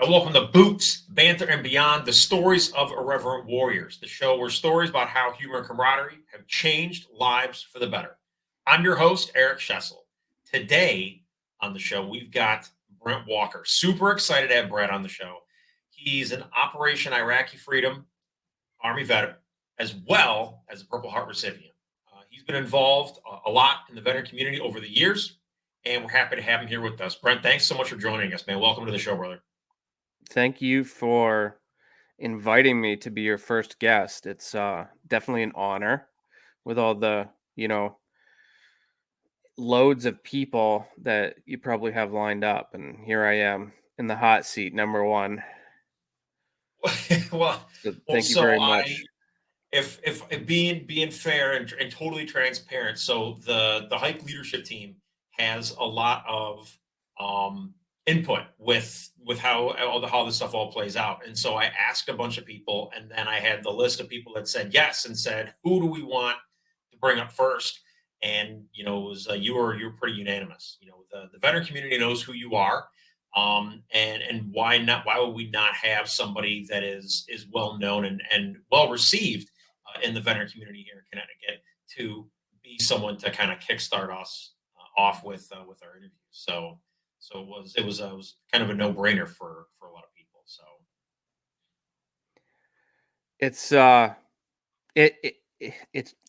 and welcome to Boots, Banter, and Beyond, the stories of Irreverent Warriors, the show where stories about how humor and camaraderie have changed lives for the better. I'm your host, Eric Schessel. Today on the show, we've got Brent Walker. Super excited to have Brent on the show. He's an Operation Iraqi Freedom Army vet, as well as a Purple Heart recipient. He's been involved a lot in the veteran community over the years, and we're happy to have him here with us. Brent, thanks so much for joining us, man. Welcome to the show, brother. Thank you for inviting me to be your first guest. It's definitely an honor with all the, loads of people that you probably have lined up. And here I am in the hot seat, number one. well, So well, thank you so very I, much. if being fair and totally transparent, so the hike leadership team has a lot of input with how this stuff all plays out, and so I asked a bunch of people, and then I had the list of people that said yes, and said who do we want to bring up first, and it was you were pretty unanimous. The veteran community knows who you are, and why not? Why would we not have somebody that is well known and well received in the veteran community here in Connecticut to be someone to kind of kickstart us off with our interview? So it was kind of a no brainer for a lot of people. So It's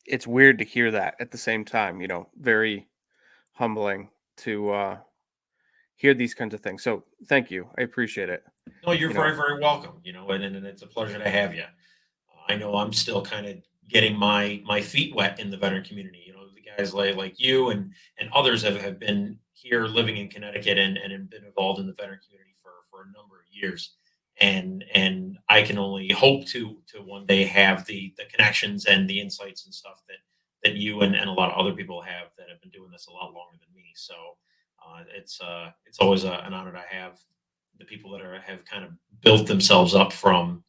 it's weird to hear that at the same time, very humbling to hear these kinds of things. So thank you. I appreciate it. no, you're You know, very welcome. And it's a pleasure to have you. I know I'm still kind of getting my feet wet in the veteran community. The guys like you and others have been here living in Connecticut and have been involved in the veteran community for a number of years. And I can only hope to one day have the connections and the insights and stuff that you and a lot of other people have that have been doing this a lot longer than me. So it's always an honor to have the people that have kind of built themselves up from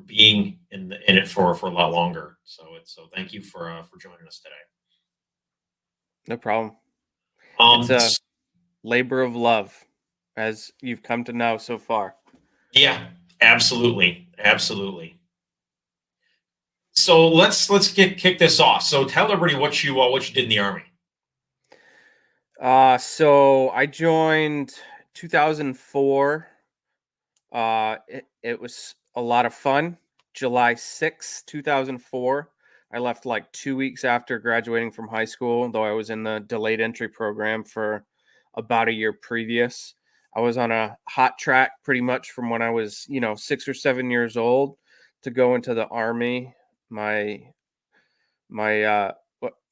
being in it for a lot longer. So thank you for joining us today. no problem. It's Um, a labor of love, as you've come to know so far. yeah, absolutely. So let's kick this off. So tell everybody what you did in the army. So I joined 2004. It was a lot of fun. July 6th, 2004. I left like 2 weeks after graduating from high school, though I was in the delayed entry program for about a year previous. I was on a hot track pretty much from when I was, 6 or 7 years old to go into the army. My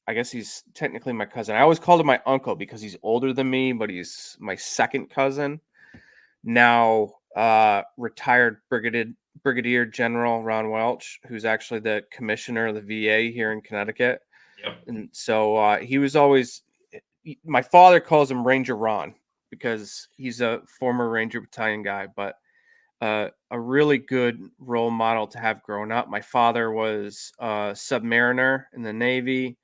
I guess he's technically my cousin. I always called him my uncle because he's older than me, but he's my second cousin. Now retired Brigadier General Ron Welch, who's actually the commissioner of the VA here in Connecticut. Yep. And so he was always, my father calls him Ranger Ron because he's a former Ranger Battalion guy, but a really good role model to have grown up. My father was a submariner in the Navy.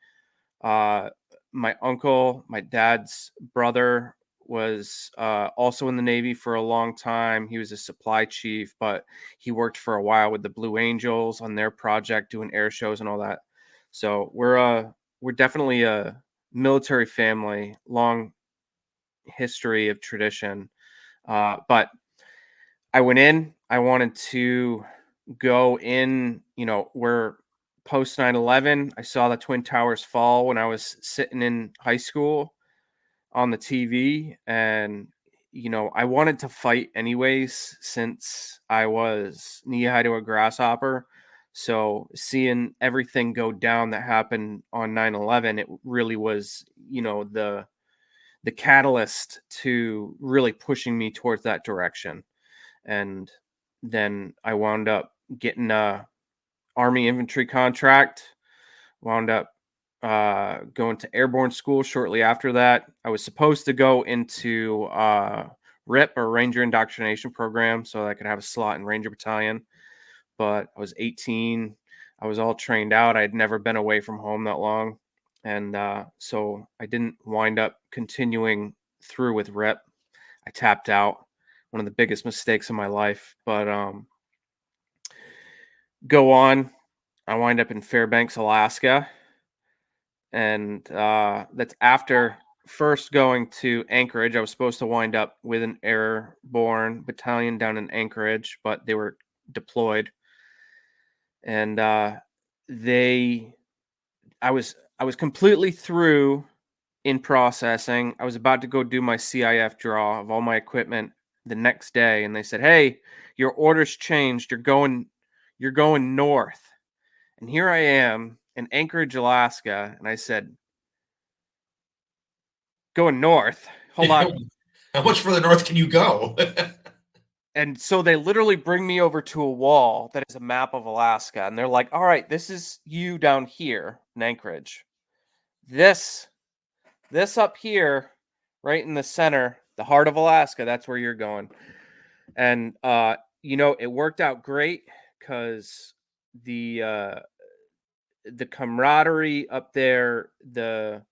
Uh, my uncle, my dad's brother, was also in the Navy for a long time. He was a supply chief, but he worked for a while with the Blue Angels on their project, doing air shows and all that. So we're definitely a military family, long history of tradition. But I went in. I wanted to go in. We're post 9/11. I saw the Twin Towers fall when I was sitting in high school on the TV, and I wanted to fight anyways since I was knee high to a grasshopper. So seeing everything go down that happened on 9/11, it really was, the catalyst to really pushing me towards that direction. And then I wound up getting a Army infantry contract, wound up going to airborne school shortly after that. I was supposed to go into RIP, or Ranger Indoctrination Program, so I could have a slot in Ranger Battalion. But I was 18. I was all trained out. I had never been away from home that long. And so I didn't wind up continuing through with RIP. I tapped out. one of the biggest mistakes of my life. But go on, I wind up in Fairbanks, Alaska, and that's after first going to Anchorage. I was supposed to wind up with an airborne battalion down in Anchorage, but they were deployed, and they I was completely through in processing. I was about to go do my CIF draw of all my equipment the next day, and they said, "Hey, your orders changed. You're going north." And here I am in Anchorage, Alaska, and I said, "Going north? Hold on." How much further north can you go? And so they literally bring me over to a wall that is a map of Alaska, and they're like, "All right, this is you down here in Anchorage. This this up here, right in the center, the heart of Alaska, that's where you're going." And it worked out great because the the camaraderie up there, the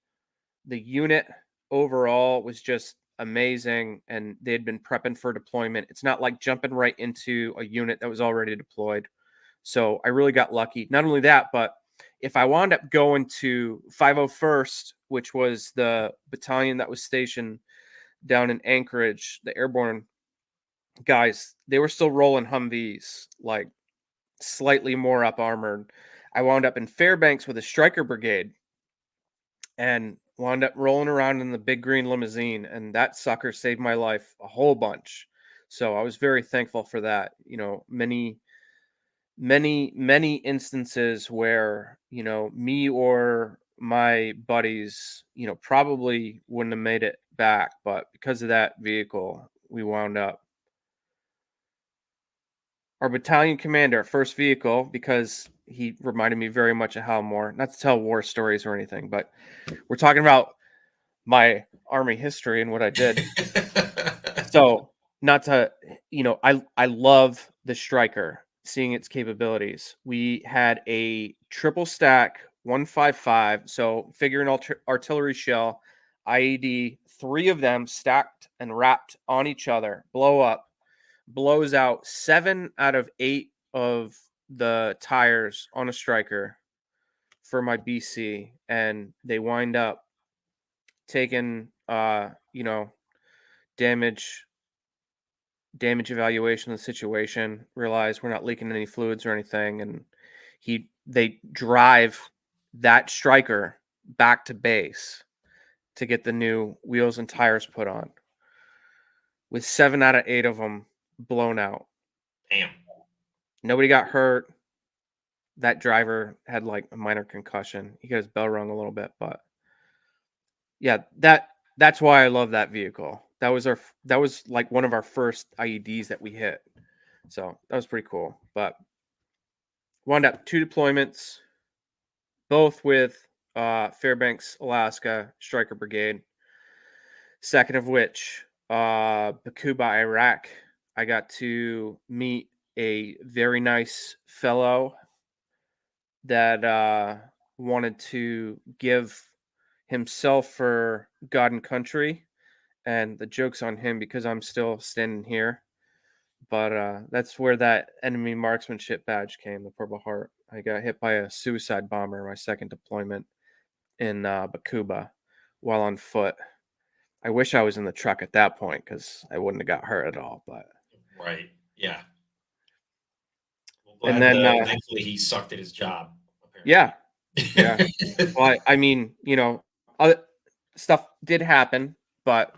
unit overall was just amazing, and they had been prepping for deployment. It's not like jumping right into a unit that was already deployed. So I really got lucky. Not only that, but if I wound up going to 501st, which was the battalion that was stationed down in Anchorage, the airborne guys, they were still rolling Humvees, like slightly more up armored. I wound up in Fairbanks with a Stryker brigade and wound up rolling around in the big green limousine, and that sucker saved my life a whole bunch. So I was very thankful for that. Many instances where me or my buddies probably wouldn't have made it back, but because of that vehicle we wound up. Our battalion commander, first vehicle, because he reminded me very much of Hal Moore. Not to tell war stories or anything, but we're talking about my Army history and what I did. So, not to, I love the Stryker, seeing its capabilities. We had a triple stack 155, so figure an artillery shell, IED, three of them stacked and wrapped on each other, blow up, blows out 7 out of 8 of the tires on a Stryker for my BC, and they wind up taking damage evaluation of the situation, realize we're not leaking any fluids or anything, and they drive that Stryker back to base to get the new wheels and tires put on, with 7 out of 8 of them blown out. Damn. Nobody got hurt. That driver had like a minor concussion. He got his bell rung a little bit, but yeah, that's why I love that vehicle. That was like one of our first IEDs that we hit. So that was pretty cool. But wound up 2 deployments, both with Fairbanks, Alaska, Stryker Brigade. Second of which, Bakuba, Iraq. I got to meet a very nice fellow that wanted to give himself for God and country. And the joke's on him because I'm still standing here. But that's where that enemy marksmanship badge came, the Purple Heart. I got hit by a suicide bomber my second deployment in Bakuba while on foot. I wish I was in the truck at that point because I wouldn't have got hurt at all. But Right. Yeah. Well, and glad then thankfully he sucked at his job, yeah, yeah. apparently. Well, I mean, other stuff did happen, but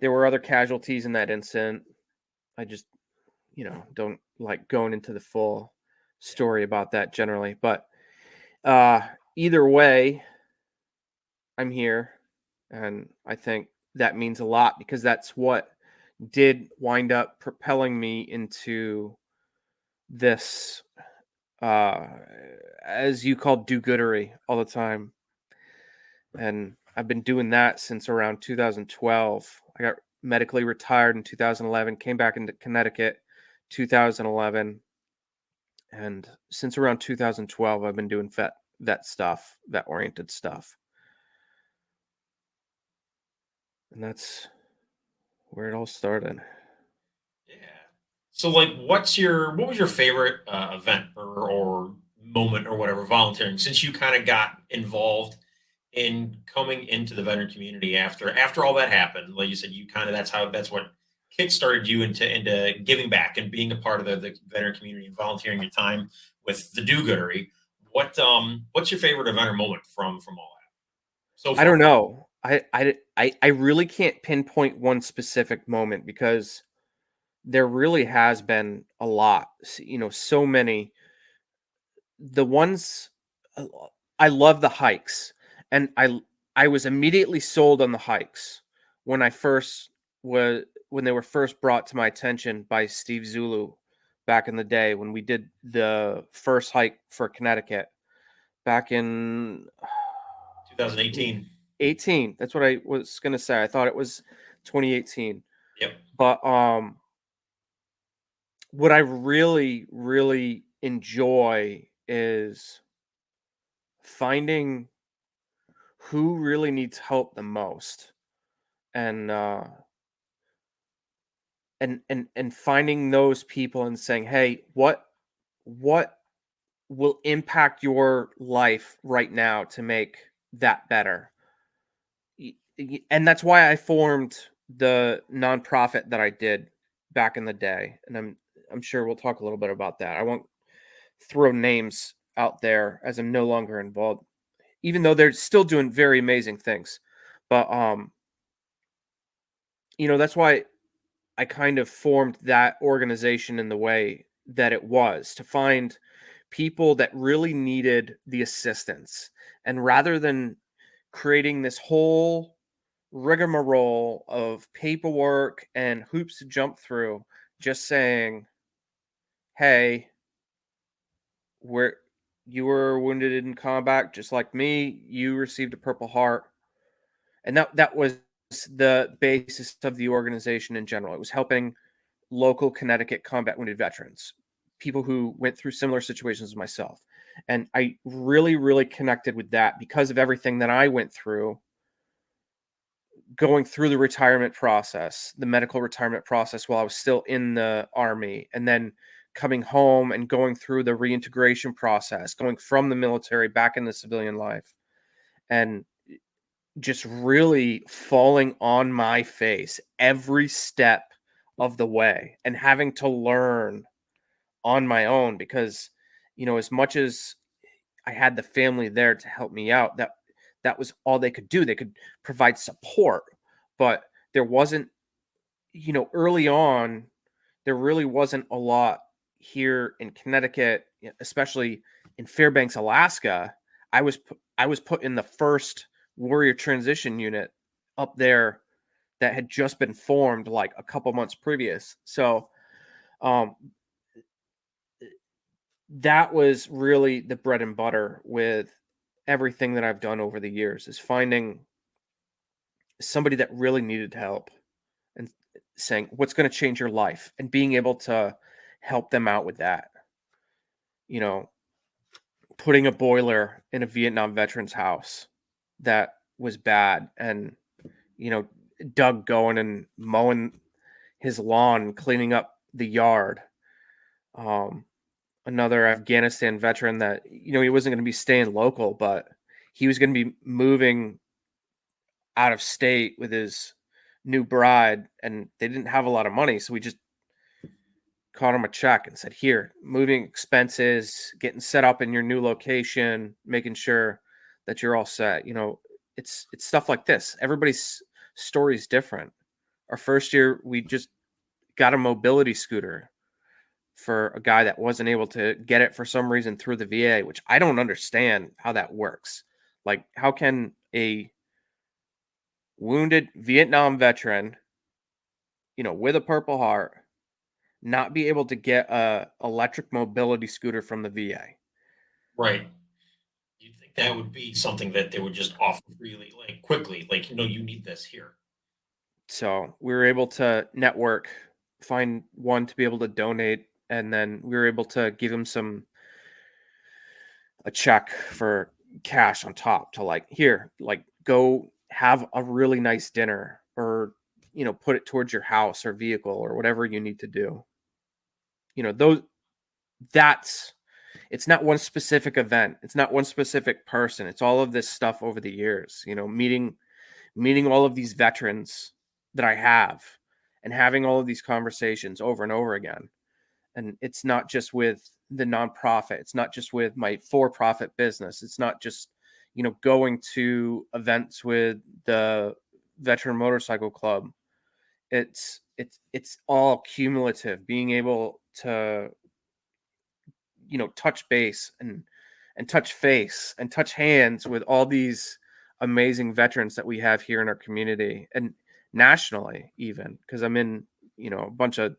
there were other casualties in that incident. I just, don't like going into the full story about that generally. But uh, either way, I'm here, and I think that means a lot because that's what did wind up propelling me into this, uh, as you call do-goodery all the time. And I've been doing that since around 2012. I got medically retired in 2011, came back into Connecticut 2011, and since around 2012 I've been doing vet oriented stuff. And that's where it all started. So, like, what was your favorite event or moment or whatever volunteering since you kind of got involved in coming into the veteran community after all that happened? Like you said, you kind of that's what kickstarted you into giving back and being a part of the veteran community and volunteering your time with the do-goodery. What's your favorite event or moment from all that so I far? don't know. I really can't pinpoint one specific moment because there really has been a lot. So many. The ones uh, I love the hikes, and I was immediately sold on the hikes when I first was when they were first brought to my attention by Steve Zulu back in the day when we did the first hike for Connecticut back in 2018. 18. That's what I was gonna say. I thought it was 2018. Yep. But what I really, really enjoy is finding who really needs help the most and and finding those people and saying, hey, what will impact your life right now to make that better. And that's why I formed the nonprofit that I did back in the day, and I'm sure we'll talk a little bit about that. I won't throw names out there as I'm no longer involved, even though they're still doing very amazing things. But that's why I kind of formed that organization in the way that it was to find people that really needed the assistance. And rather than creating this whole rigmarole of paperwork and hoops to jump through, just saying, hey, where you were wounded in combat just like me, you received a Purple Heart. And that was the basis of the organization in general. It was helping local Connecticut combat wounded veterans, people who went through similar situations as myself. And I really, really connected with that because of everything that I went through going through the retirement process, the medical retirement process while I was still in the army, and then coming home and going through the reintegration process, going from the military back into civilian life, and just really falling on my face every step of the way and having to learn on my own because as much as I had the family there to help me out, that was all they could do. They could provide support, but there wasn't, early on there really wasn't a lot here in Connecticut, especially in Fairbanks, Alaska. I was put in the first warrior transition unit up there that had just been formed like a couple months previous. So um, that was really the bread and butter with everything that I've done over the years is finding somebody that really needed help and saying what's going to change your life and being able to help them out with that. You know, putting a boiler in a Vietnam veteran's house that was bad and, you know, Doug going and mowing his lawn, cleaning up the yard. Um, Another Afghanistan veteran that, he wasn't going to be staying local, but he was going to be moving out of state with his new bride and they didn't have a lot of money. So we just caught him a check and said, here, moving expenses, getting set up in your new location, making sure that you're all set. It's stuff like this. Everybody's story is different. Our first year, we just got a mobility scooter for a guy that wasn't able to get it for some reason through the VA, which I don't understand how that works. Like, how can a wounded Vietnam veteran, with a Purple Heart, not be able to get a electric mobility scooter from the VA? Right. You'd think that would be something that they would just offer freely, like quickly, like, you need this here. So we were able to network, find one to be able to donate, and then we were able to give him a check for cash on top to like here, like go have a really nice dinner or put it towards your house or vehicle or whatever you need to do. those that's it's not one specific event. It's not one specific person. It's all of this stuff over the years, meeting all of these veterans that I have and having all of these conversations over and over again. And it's not just with the nonprofit. It's not just with my for-profit business. It's not just, going to events with the Veteran Motorcycle Club. It's all cumulative, being able to, touch base and touch face and touch hands with all these amazing veterans that we have here in our community and nationally, even because I'm in, a bunch of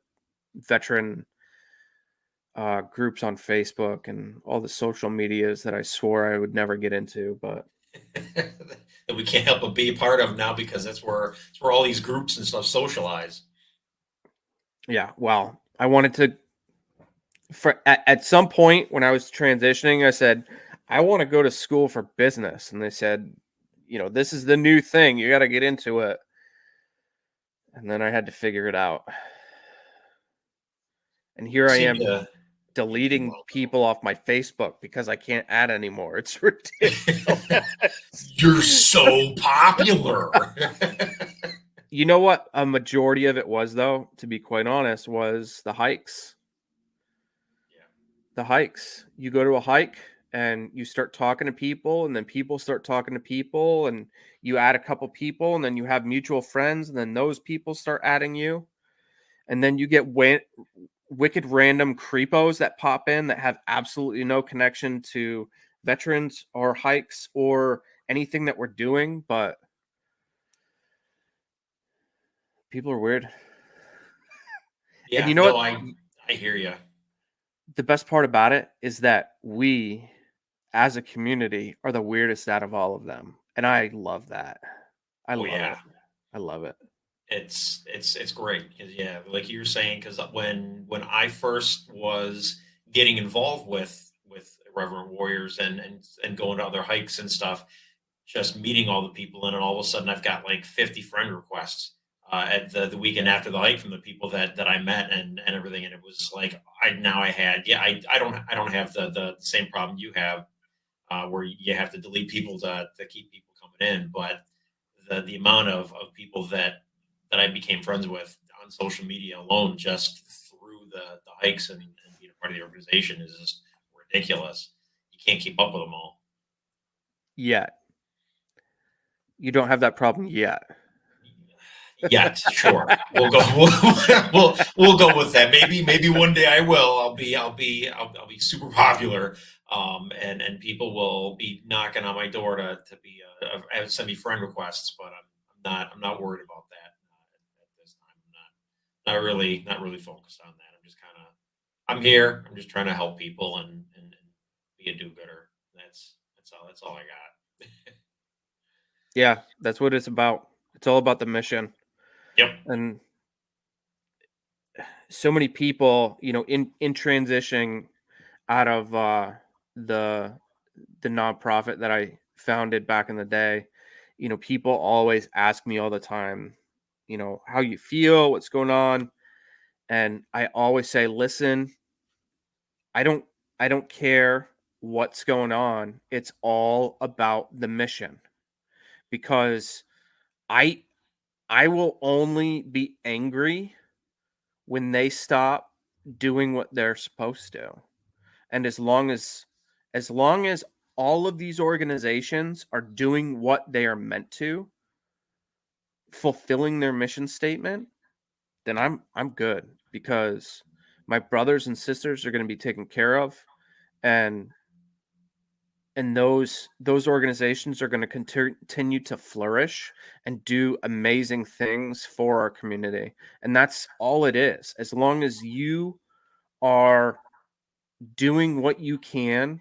veteran groups on Facebook and all the social medias that I swore I would never get into, but that we can't help but be a part of now because that's where all these groups and stuff socialize. yeah, well, I wanted to at some point when I was transitioning, I said, I want to go to school for business. And they said, this is the new thing. You got to get into it. And then I had to figure it out. And here I Seem am to do deleting well. people off my Facebook because I can't add anymore. It's ridiculous. You're so popular. You know what a majority of it was, though, to be quite honest, was the hikes. The hikes. You go to a hike and you start talking to people, and then people start talking to people, and you add a couple people, and then you have mutual friends, and then those people start adding you. And then you get wicked random creepos that pop in that have absolutely no connection to veterans or hikes or anything that we're doing, but people are weird. And Yeah, you know no, what? I hear you. The best part about it is that we, as a community, are the weirdest out of all of them. And I love that. I Oh love yeah, it. I love it. it's great because yeah, like you were saying, because when I first was getting involved with Irreverent Warriors and going to other hikes and stuff, just meeting all the people in, and all of a sudden I've got like 50 friend requests at the weekend after the hike from the people that I met and everything, and it was like I had I don't have the same problem you have where you have to delete people to keep people coming in, but the amount of people that I became friends with on social media alone just through the hikes and being a part of the organization is just ridiculous. You can't keep up with them all. Yet. You don't have that problem yet. Yet, sure. We'll go. We'll go with that. Maybe one day I will. I'll be super popular, and people will be knocking on my door to be send me friend requests. But I'm not worried about that at this time. I'm not really focused on that. I'm here. I'm just trying to help people and be a do-gooder. That's all I got. Yeah, that's what it's about. It's all about the mission. Yep. And so many people, in transitioning out of the the nonprofit that I founded back in the day, people always ask me all the time, how you feel, what's going on, and I always say, listen, I don't I don't care what's going on. It's all about the mission because I I will only be angry when they stop doing what they're supposed to. And as long as all of these organizations are doing what they are meant to, fulfilling their mission statement, then I'm good because my brothers and sisters are going to be taken care of, and those organizations are going to continue to flourish and do amazing things for our community. And that's all it is. As long as you are doing what you can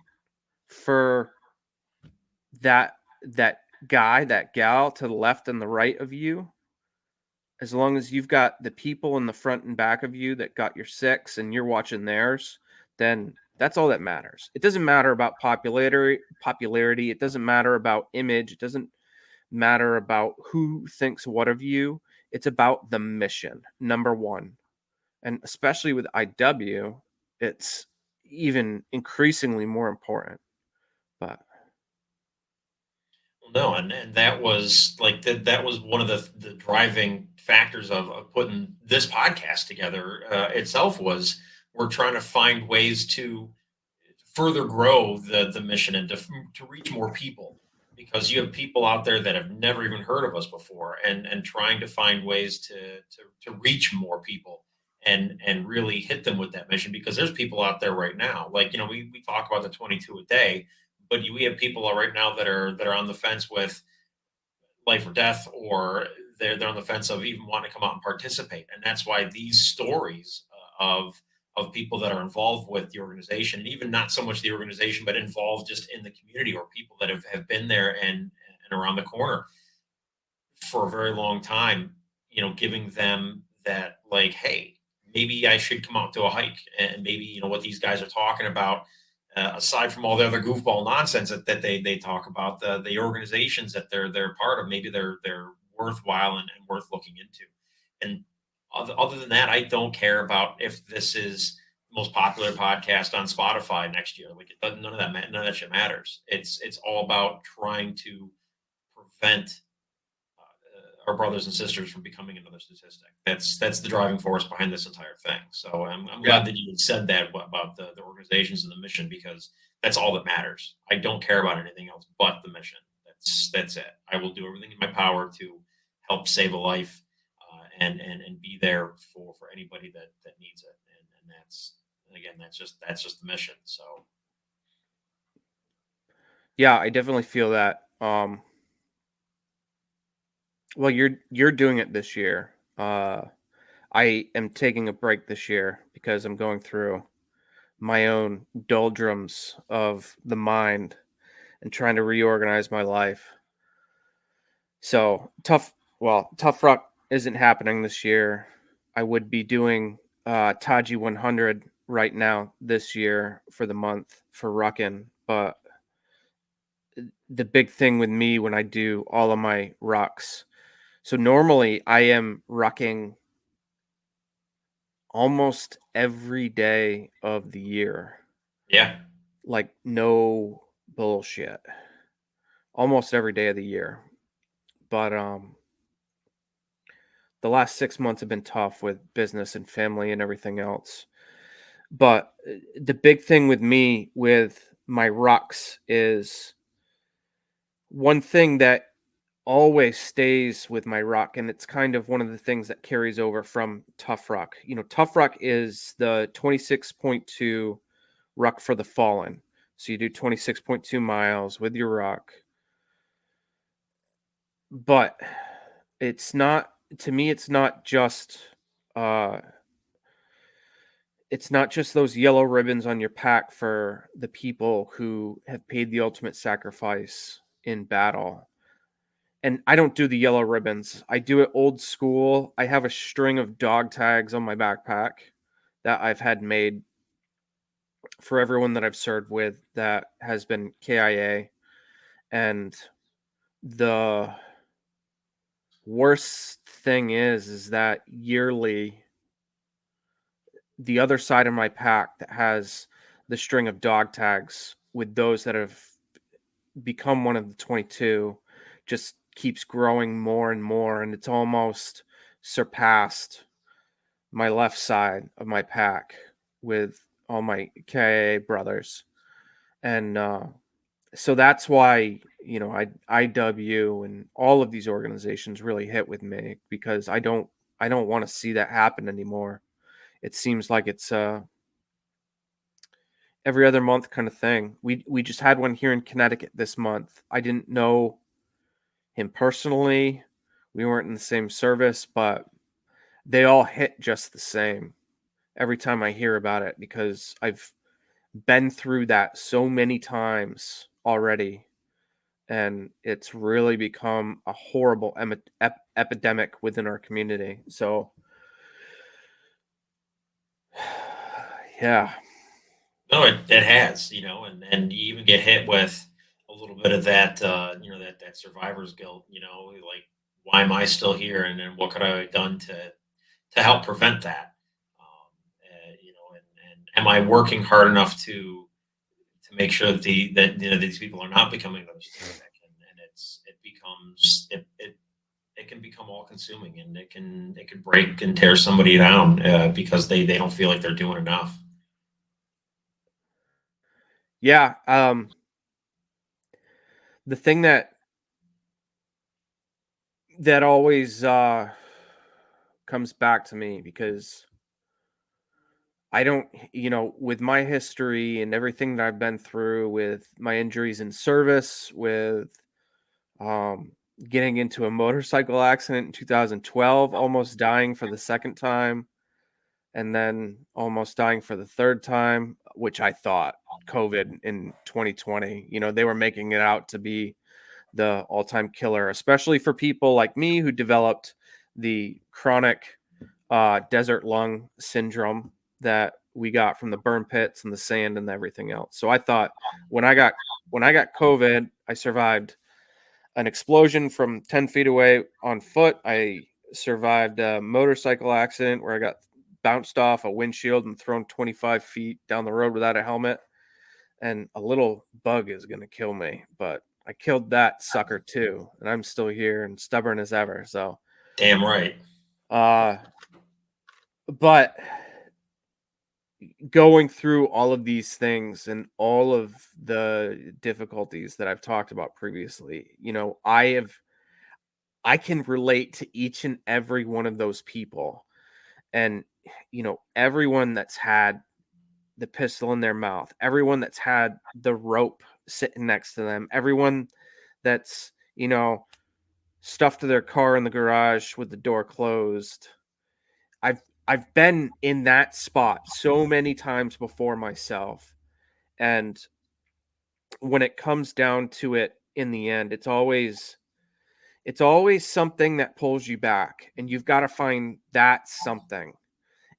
for that guy, that gal to the left and the right of you, as long as you've got the people in the front and back of you that got your six and you're watching theirs, then that's all that matters. It doesn't matter about popularity. It doesn't matter about image. It doesn't matter about who thinks what of you. It's about the mission, number one. And especially with IW, it's even increasingly more important. But No, and that was like that was one of the driving factors of putting this podcast together itself was we're trying to find ways to further grow the mission and to reach more people because you have people out there that have never even heard of us before and trying to find ways to reach more people and really hit them with that mission because there's people out there right now like we talk about the 22 a day but we have people right now that are on the fence with life or death, or they're on the fence of even wanting to come out and participate. And that's why these stories of people that are involved with the organization, and even not so much the organization, but involved just in the community or people that have been there and around the corner for a very long time, giving them that like, hey, maybe I should come out to a hike, and maybe what these guys are talking about. Aside from all the other goofball nonsense that they talk about, the organizations that they're part of, maybe they're worthwhile and worth looking into. And other than that, I don't care about if this is the most popular podcast on Spotify next year. Like none of that shit matters. It's all about trying to prevent our brothers and sisters from becoming another statistic. That's the driving force behind this entire thing. So I'm yeah, glad that you had said that about the organizations and the mission because that's all that matters. I don't care about anything else but the mission. That's it. I will do everything in my power to help save a life and be there for anybody that needs it. And that's again that's just the mission. So yeah, I definitely feel that. Well, you're doing it this year. I am taking a break this year because I'm going through my own doldrums of the mind and trying to reorganize my life. So tough rock isn't happening this year. I would be doing Taji 100 right now this year for the month for rucking, but the big thing with me when I do all of my rucks. So normally I am rucking almost every day of the year. yeah, Like no bullshit. Almost every day of the year. But the last 6 months have been tough with business and family and everything else. But the big thing with me with my rucks is one thing that always stays with my ruck, and it's kind of one of the things that carries over from tough ruck. Tough ruck is the 26.2 ruck for the fallen. So you do 26.2 miles with your ruck. But it's not, to me, uh it's not just those yellow ribbons on your pack for the people who have paid the ultimate sacrifice in battle. And I don't do the yellow ribbons. I do it old school. I have a string of dog tags on my backpack that I've had made for everyone that I've served with that has been KIA. And the worst thing is that yearly the other side of my pack that has the string of dog tags with those that have become one of the 22 just keeps growing more and more, and it's almost surpassed my left side of my pack with all my KIA brothers. And so that's why IW and all of these organizations really hit with me because I don't want to see that happen anymore. It seems like it's every other month kind of thing. We just had one here in Connecticut this month. I didn't know him personally. We weren't in the same service, but they all hit just the same every time I hear about it because I've been through that so many times already, and it's really become a horrible epidemic within our community. So yeah. no, it has, and you even get hit with a little bit of that, that survivor's guilt, like why am I still here, and what could I have done to help prevent that, am I working hard enough to make sure that these people are not becoming a vegetarian? And it becomes it can become all consuming, and it can break and tear somebody down because they don't feel like they're doing enough. Yeah. The thing that always comes back to me, because I don't, with my history and everything that I've been through, with my injuries in service, with um, getting into a motorcycle accident in 2012, almost dying for the second time, and then almost dying for the third time, which I thought COVID in 2020, they were making it out to be the all-time killer, especially for people like me who developed the chronic desert lung syndrome that we got from the burn pits and the sand and everything else. So I thought when I got COVID, I survived an explosion from 10 feet away on foot. I survived a motorcycle accident where I got bounced off a windshield and thrown 25 feet down the road without a helmet. And a little bug is going to kill me, but I killed that sucker too. And I'm still here and stubborn as ever. So, Damn right. uh, but going through all of these things and all of the difficulties that I've talked about previously, I can relate to each and every one of those people. And, everyone that's had the pistol in their mouth, everyone that's had the rope sitting next to them, everyone that's, stuffed to their car in the garage with the door closed. I've been in that spot so many times before myself. And when it comes down to it in the end, it's always something that pulls you back, and you've got to find that something.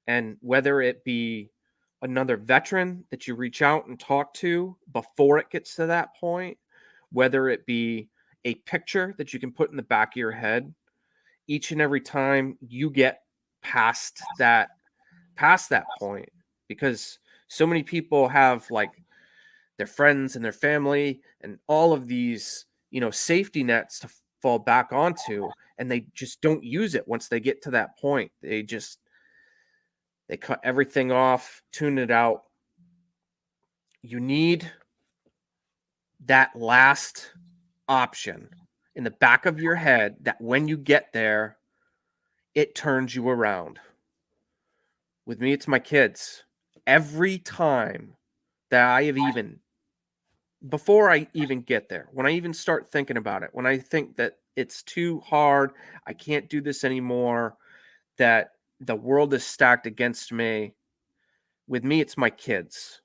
And whether it be another veteran that you reach out and talk to before it gets to that point, whether it be a picture that you can put in the back of your head each and every time you get past that point, because so many people have like their friends and their family and all of these, safety nets to fall back onto, and they just don't use it once they get to that point. They cut everything off, tune it out. You need that last option in the back of your head that when you get there, it turns you around. With me, it's my kids. Every time that I have even, before I even get there, when I even start thinking about it, when I think that it's too hard, I can't do this anymore, that the world is stacked against me, with me, it's my kids.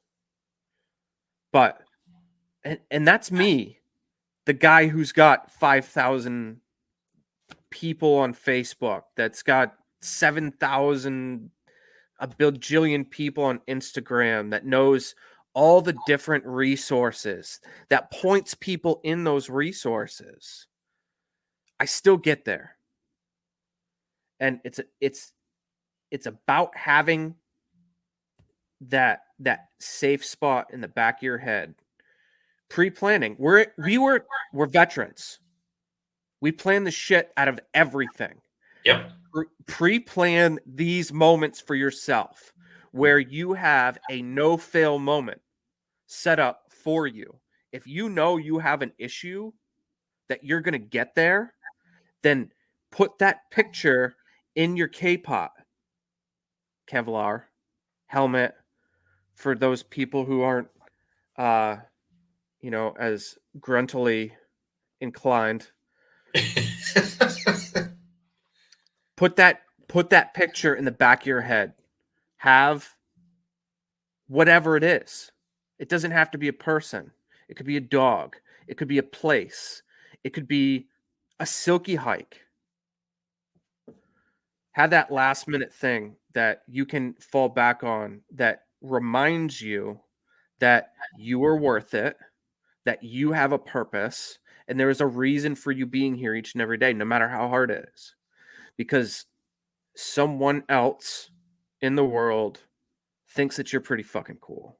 But, and that's me, the guy who's got 5,000 people on Facebook, that's got 7,000, a bajillion people on Instagram, that knows all the different resources, that points people in those resources. I still get there. And it's about having that safe spot in the back of your head. Pre-planning. We're veterans. We plan the shit out of everything. Yep. Pre-plan these moments for yourself where you have a no-fail moment set up for you. If you know you have an issue that you're going to get there, then put that picture in your K-pot, Kevlar, helmet, for those people who aren't, uh, as gruntily inclined. Put that picture in the back of your head. Have whatever it is. It doesn't have to be a person. It could be a dog. It could be a place. It could be a silky hike. Have that last minute thing that you can fall back on that reminds you that you are worth it, that you have a purpose, and there is a reason for you being here each and every day, no matter how hard it is. Because someone else in the world thinks that you're pretty fucking cool.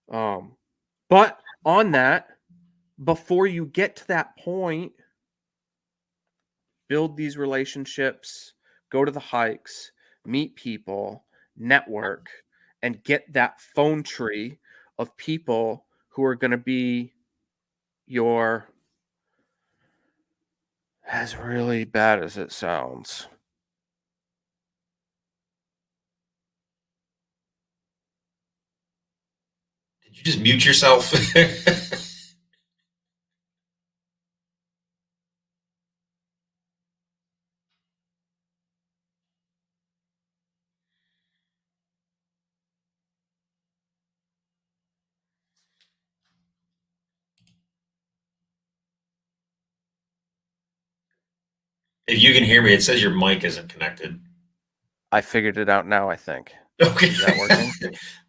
But on that, before you get to that point, build these relationships, go to the hikes, meet people, network, and get that phone tree of people who are going to be your, as really bad as it sounds, Did you just mute yourself? If you can hear me, it says your mic isn't connected. I figured it out now, I think. Okay. Is that working?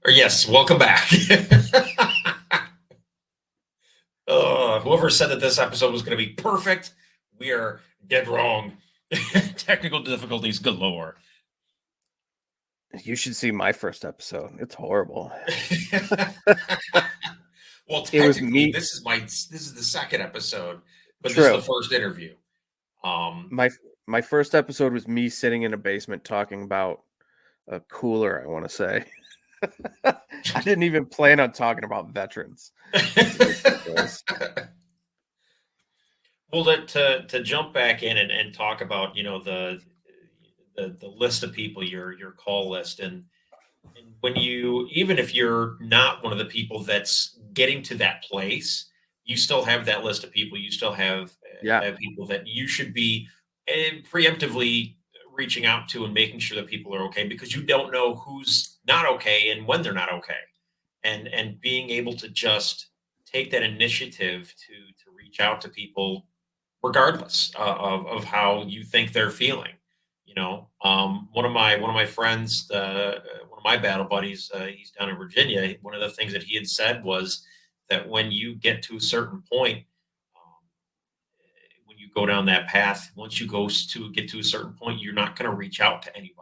Or yes, welcome back. Whoever said that this episode was going to be perfect, we are dead wrong. Technical difficulties galore. You should see my first episode. It's horrible. Well, It was technically, me. this is the second episode, but this True. is the first interview. My first episode was me sitting in a basement talking about a cooler, I want to say. I didn't even plan on talking about veterans. Well, to jump back in and talk about the list of people, your call list, and when you, even if you're not one of the people that's getting to that place, you still have that list of people. You still have people that you should be preemptively reaching out to and making sure that people are okay, because you don't know who's not okay and when they're not okay, and being able to just take that initiative to reach out to people regardless of how you think they're feeling. One of my friends, one of my battle buddies, he's down in Virginia. One of the things that he had said was that when you get to a certain point, um, when you go down that path, once you get to a certain point, you're not going to reach out to anybody.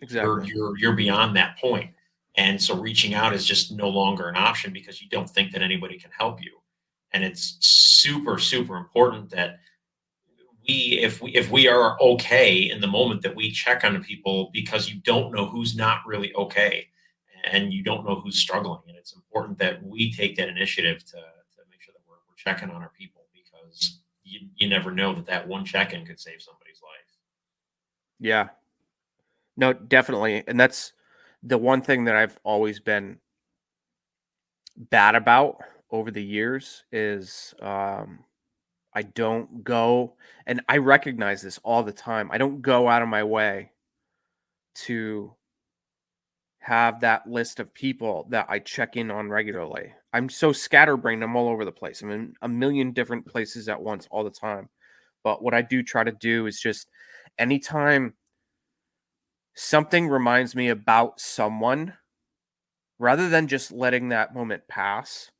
Exactly. You're beyond that point, and so reaching out is just no longer an option because you don't think that anybody can help you. And it's super super important that if we are okay in the moment, that we check on people, because you don't know who's not really okay, and you don't know who's struggling, and it's important that we take that initiative to make sure that we're checking on our people, because you never know that one check-in could save somebody's life. Yeah. No, definitely. And that's the one thing that I've always been bad about over the years is I don't go, and I recognize this all the time. I don't go out of my way to have that list of people that I check in on regularly. I'm so scatterbrained. I'm all over the place. I'm in a million different places at once all the time. But what I do try to do is just anytime something reminds me about someone, rather than just letting that moment pass,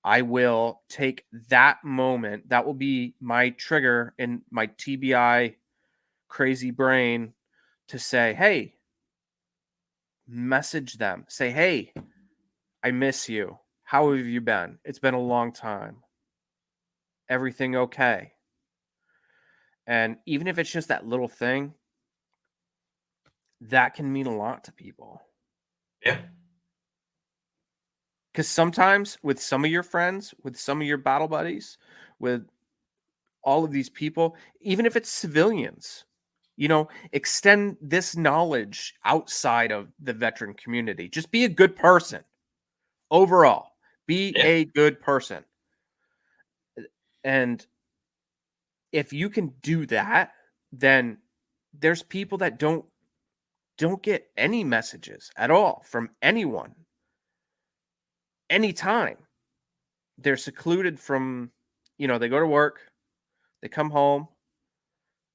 I will take that moment. That will be my trigger in my TBI crazy brain to say, hey, message them. Say, hey, I miss you. How have you been? It's been a long time. Everything okay? And even if it's just that little thing, that can mean a lot to people. Yeah. Because sometimes with some of your friends, with some of your battle buddies, with all of these people, even if it's civilians, extend this knowledge outside of the veteran community. Just be a good person overall. Be Yeah. a good person. And if you can do that, then there's people that don't get any messages at all from anyone anytime. They're secluded from, they go to work, they come home,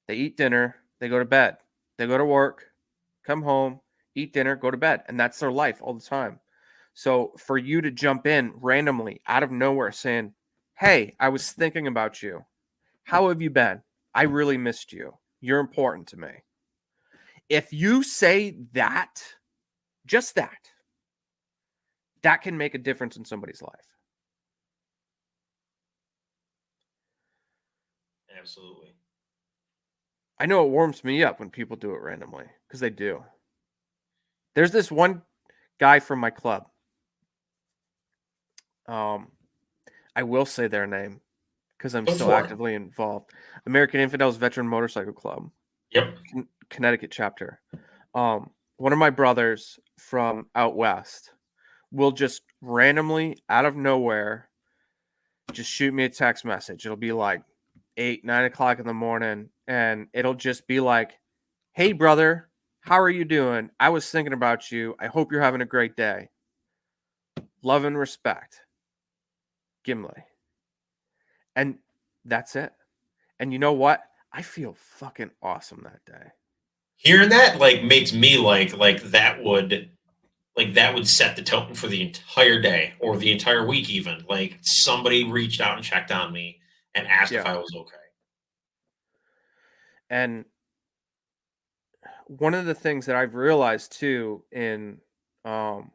they eat dinner, they go to bed. They go to work, come home, eat dinner, go to bed. And that's their life all the time. So for you to jump in randomly out of nowhere saying, hey, I was thinking about you. How have you been? I really missed you. You're important to me. If you say that, Just that can make a difference in somebody's life. Absolutely. I know it warms me up when people do it randomly, because they do. There's this one guy from my club. I will say their name because I'm Go still for it. actively involved. American Infidels Veteran Motorcycle Club, Yep. Connecticut chapter. One of my brothers from out west will just randomly, out of nowhere, just shoot me a text message. It'll be like 8, 9 o'clock in the morning, and it'll just be like, "Hey, brother, how are you doing? I was thinking about you. I hope you're having a great day. Love and respect, Gimli." And that's it. And you know what? I feel fucking awesome that day. Hearing that like makes me like that would set the tone for the entire day or the entire week even. Like somebody reached out and checked on me and asked if Yeah. I was okay. And one of the things that I've realized too in um,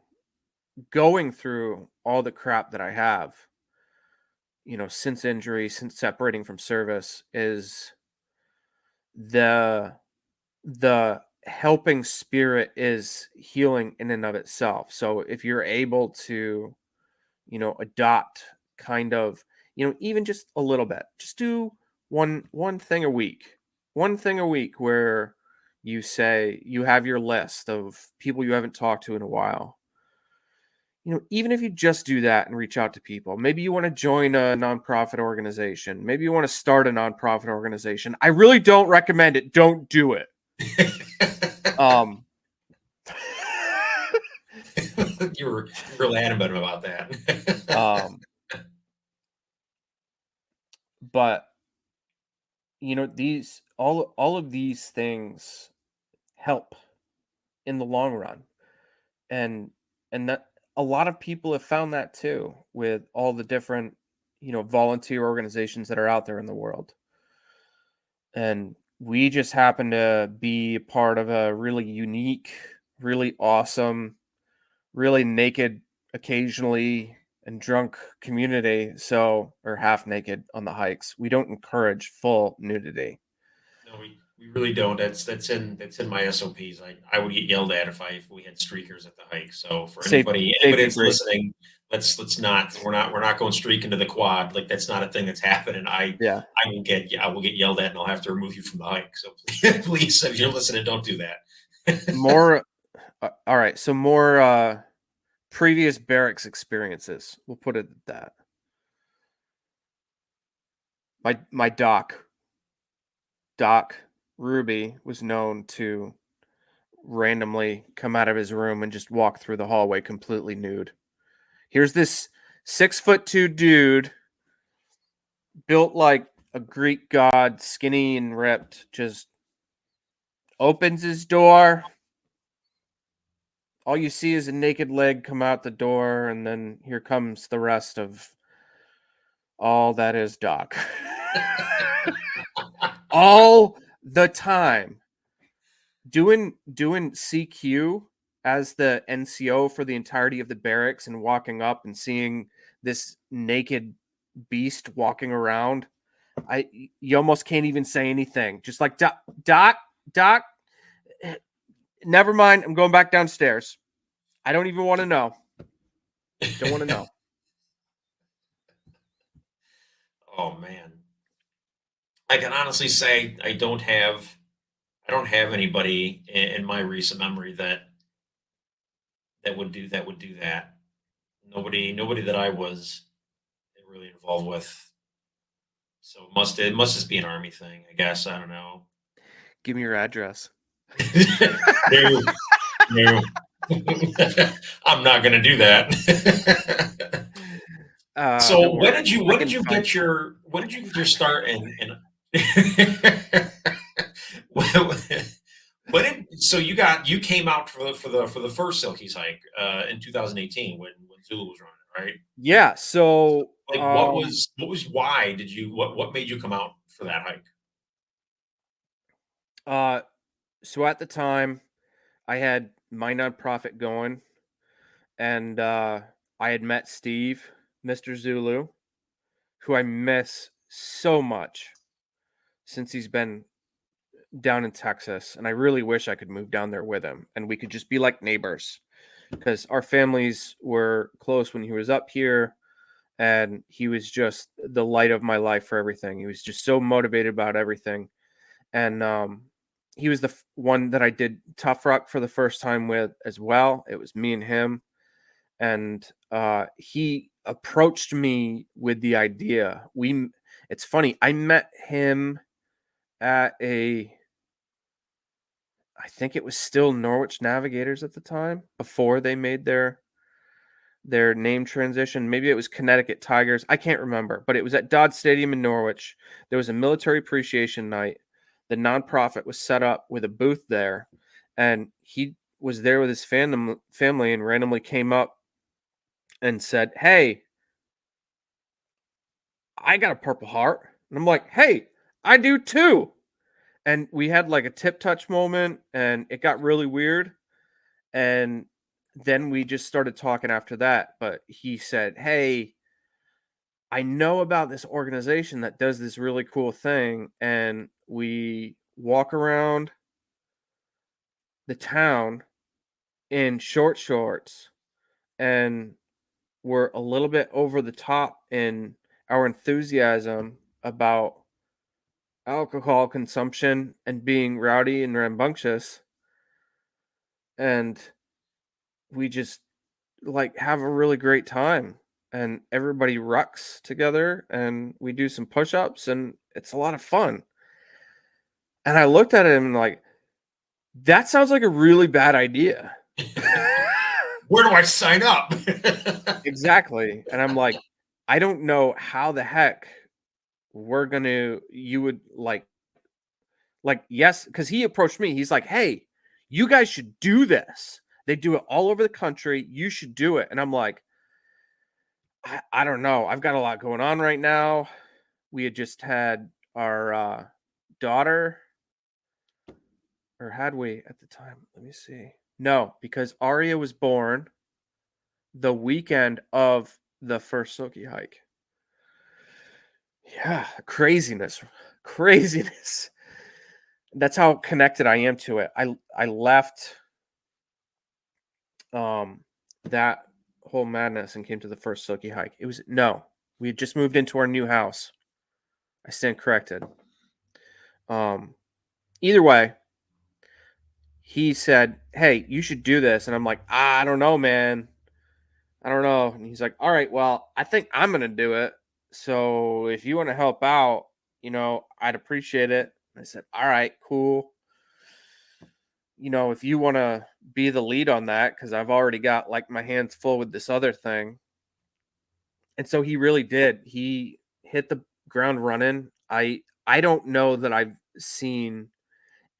going through all the crap that I have, since injury, since separating from service, is the the helping spirit is healing in and of itself. So if you're able to, adopt kind of, even just a little bit, just do one thing a week, where you say you have your list of people you haven't talked to in a while. Even if you just do that and reach out to people, maybe you want to join a nonprofit organization, maybe you want to start a nonprofit organization. I really don't recommend it. Don't do it. Um, You're really adamant about that. um, but these all of these things help in the long run, and that a lot of people have found that too with all the different volunteer organizations that are out there in the world. And we just happen to be part of a really unique, really awesome, really naked occasionally and drunk community. So, or half naked on the hikes. We don't encourage full nudity. No, we really don't. That's in my SOPs. I would get yelled at if we had streakers at the hike. So for anybody Safety that's brief. listening, let's not we're not going streaking to the quad. Like that's not a thing that's happening. Yeah. I will get yelled at and I'll have to remove you from the hike. So please, if you're listening, don't do that. More all right, so more previous barracks experiences. We'll put it at that. My Doc Ruby was known to randomly come out of his room and just walk through the hallway completely nude. Here's this 6'2" dude, built like a Greek god, skinny and ripped, just opens his door. All you see is a naked leg come out the door, and then here comes the rest of all that is Doc. All the time. Doing CQ as the NCO for the entirety of the barracks and walking up and seeing this naked beast walking around. You almost can't even say anything. Just like Doc, never mind. I'm going back downstairs. I don't even want to know. Don't want to know. Oh man, I can honestly say I don't have anybody in my recent memory that would do that. Nobody that I was really involved with. So it must just be an army thing, I guess. I don't know. Give me your address. No, no. I'm not gonna do that. So Don't when worry. did you I when did can you find get your when did you get your start in when, so you came out for the first Silkies hike in 2018 when Zulu was running, right? Yeah, So, so like what was why did you what made you come out for that hike? uh so at the time I had my nonprofit going, and I had met Steve, Mr. Zulu, who I miss so much since he's been down in Texas, and I really wish I could move down there with him and we could just be like neighbors because our families were close when he was up here, and he was just the light of my life for everything. He was just so motivated about everything, and he was the one that I did Tough Rock for the first time with as well. It was me and him, and he approached me with the idea. It's funny. I met him at I think it was still Norwich Navigators at the time before they made their name transition. Maybe it was Connecticut Tigers. I can't remember, but it was at Dodd Stadium in Norwich. There was a military appreciation night. The nonprofit was set up with a booth there, and he was there with his family and randomly came up and said, "Hey, I got a Purple Heart." And I'm like, "Hey, I do too." And we had like a tip touch moment, and it got really weird. And then we just started talking after that. But he said, "Hey, I know about this organization that does this really cool thing." And we walk around the town in short shorts, and we're a little bit over the top in our enthusiasm about alcohol consumption and being rowdy and rambunctious. And we just like have a really great time, and everybody rucks together, and we do some push-ups, and it's a lot of fun. And I looked at him like, that sounds like a really bad idea. Where do I sign up? Exactly. And I'm like, I don't know how the heck we're gonna you would yes, because he approached me. He's like, "Hey, you guys should do this. They do it all over the country. You should do it." And I'm like, I don't know. I've got a lot going on right now. We had just had our daughter, or had we at the time? Let me see. No, because Aria was born the weekend of the first Silky hike. Yeah, craziness, craziness. That's how connected I am to it. I left um that whole madness and came to the first Silky hike. It was no, we had just moved into our new house. I stand corrected. Um, Either way, he said, "Hey, you should do this," and I'm like, "I don't know, man. I don't know." And he's like, "All right, well, I think I'm gonna do it. So if you want to help out, I'd appreciate it." And I said, "All right, cool. If you want to be the lead on that, because I've already got like my hands full with this other thing." And so he really did. He hit the ground running. I don't know that I've seen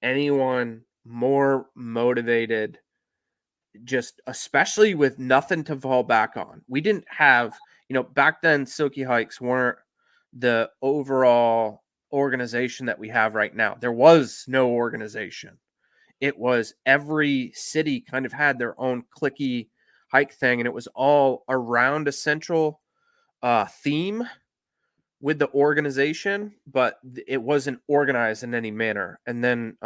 anyone more motivated, just especially with nothing to fall back on. We didn't have, back then Silky Hikes weren't the overall organization that we have right now. There was no organization. It was every city kind of had their own clicky hike thing, and it was all around a central theme with the organization, but it wasn't organized in any manner. And then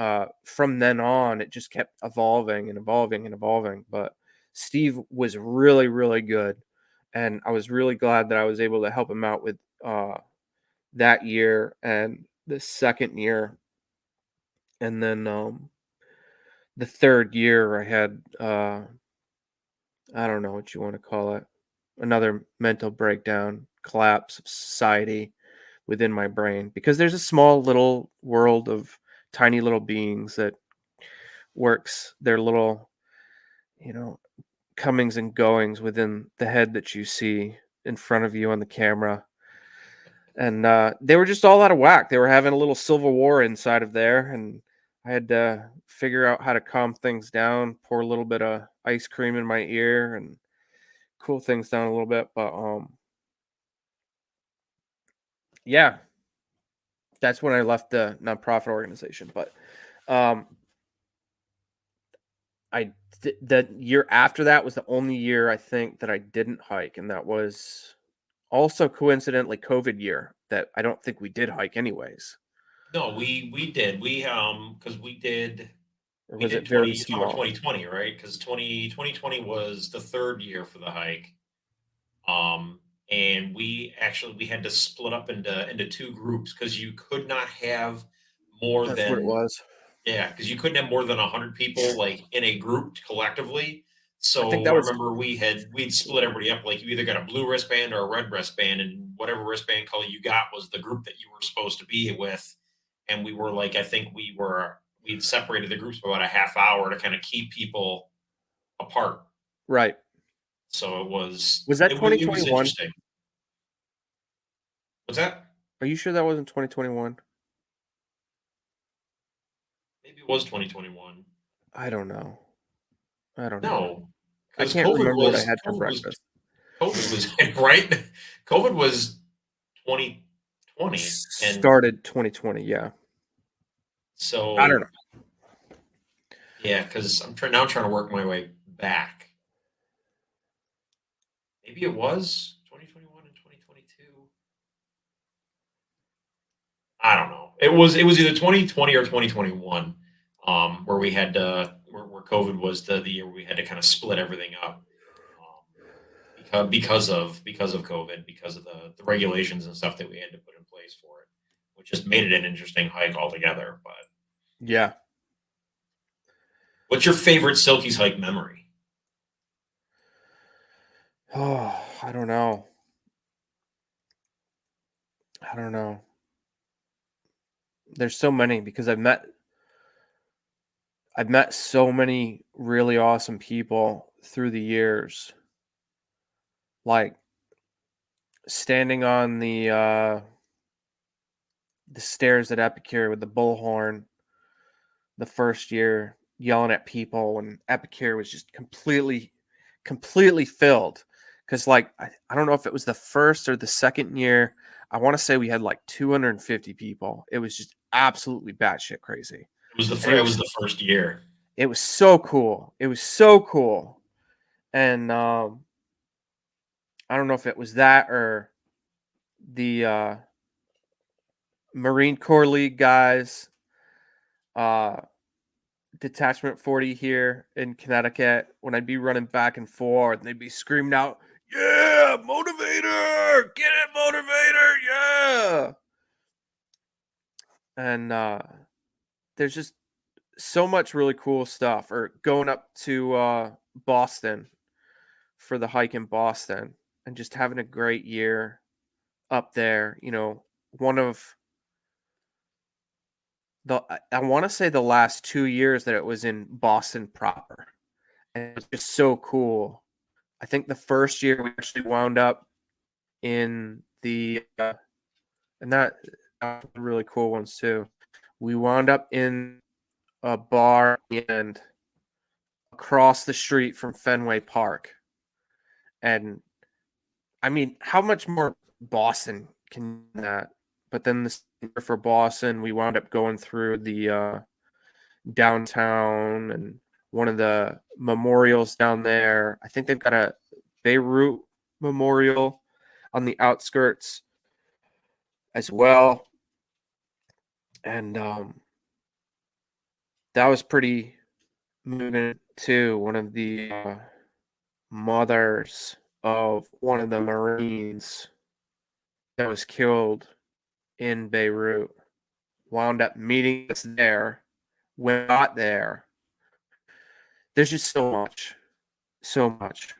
from then on, it just kept evolving and evolving and evolving. But Steve was really, really good, and I was really glad that I was able to help him out with that year and the second year, and then the third year I had I don't know what you want to call it, another mental breakdown, collapse of society within my brain, because there's a small little world of tiny little beings that works their little, you know, comings and goings within the head that you see in front of you on the camera. And they were just all out of whack. They were having a little civil war inside of there, and I had to figure out how to calm things down, pour a little bit of ice cream in my ear, and cool things down a little bit. But yeah, that's when I left the nonprofit organization. But um, The year after that was the only year I think that I didn't hike, and that was also coincidentally COVID year that I don't think we did hike anyways, No, we did. Because or we was did it very 20. You talking about small? 2020, right? Because 2020 was the third year for the hike. And we had to split up into two groups because you could not have more That's what it than was. yeah, because you couldn't have more than 100 people like in a group collectively. I think So that I was remember we'd split everybody up. Like you either got a blue wristband or a red wristband, and whatever wristband color you got was the group that you were supposed to be with. And we were like, I think we'd separated the groups for about a half hour to kind of keep people apart. right. So Was that it was 2021? interesting. What's that? Are you sure that wasn't 2021? Maybe it was 2021. I don't know. I don't know. No, I because can't remember what I had for breakfast. COVID was right. COVID was 2020, and Started 2020, yeah. I don't so know. yeah, because I'm trying to work my way back. Maybe it was 2021 and 2022. I don't know. It was either 2020 or 2021, where we had to where COVID was the year where we had to kind of split everything up. Because of COVID, because of the regulations and stuff that we had to put in place for it, which just made it an interesting hike altogether. But Yeah. what's your favorite Silkies hike memory? Oh, I don't know. I don't know. There's so many because I've met so many really awesome people through the years. Like standing on the stairs at Epicure with the bullhorn the first year, yelling at people, and Epicure was just completely filled. Because like I don't know if it was the first or the second year. I want to say we had like 250 people. It was just absolutely batshit crazy. And It was the first year. it was so cool. It was so cool. And I don't know if it was that or the Marine Corps League guys, uh, Detachment 40 here in Connecticut, when I'd be running back and forth, and they'd be screaming out, "Yeah, motivator! Get it, motivator! Yeah!" And there's just so much really cool stuff. Or going up to Boston for the hike in Boston and just having a great year up there. One of I want to say the last 2 years that it was in Boston proper, and it was just so cool. I think the first year we actually wound up in the and that was really cool ones too. We wound up in a bar and across the street from Fenway Park, and I mean, how much more Boston can that? But then this year for Boston, we wound up going through the downtown and one of the memorials down there. I think they've got a Beirut memorial on the outskirts as well. And that was pretty moving too. One of the mothers of one of the Marines that was killed in Beirut wound up meeting us there. When we got there, there's just so much.